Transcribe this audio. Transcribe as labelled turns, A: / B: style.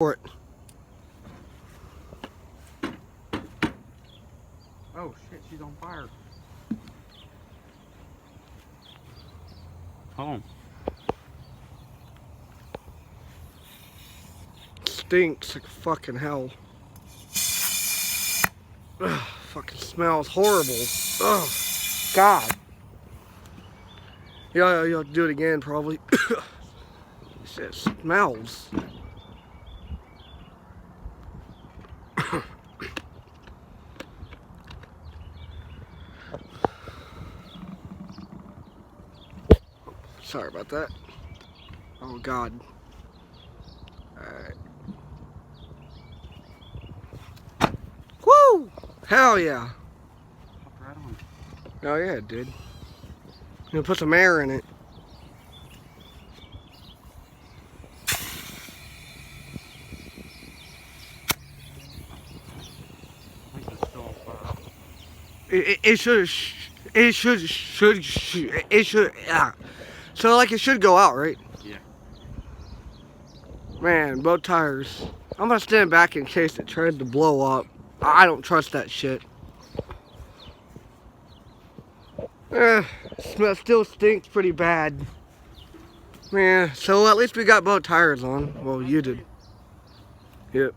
A: for it.
B: Oh shit, she's on fire. Hold on.
A: Stinks like fucking hell. Ugh, fucking smells horrible. Oh, God. Yeah, you'll have to do it again probably. It smells. Sorry about that. Oh God. Alright. Woo! Hell yeah.
B: Popped right on.
A: Oh yeah, it did. I'm gonna put some air in it.
B: I think it's still on fire.
A: It should, yeah. So like it should go out, right?
B: Yeah.
A: Man, both tires. I'm gonna stand back in case it tries to blow up. I don't trust that shit. Smell still stinks pretty bad. Man, so at least we got both tires on. Well, you did. Yep.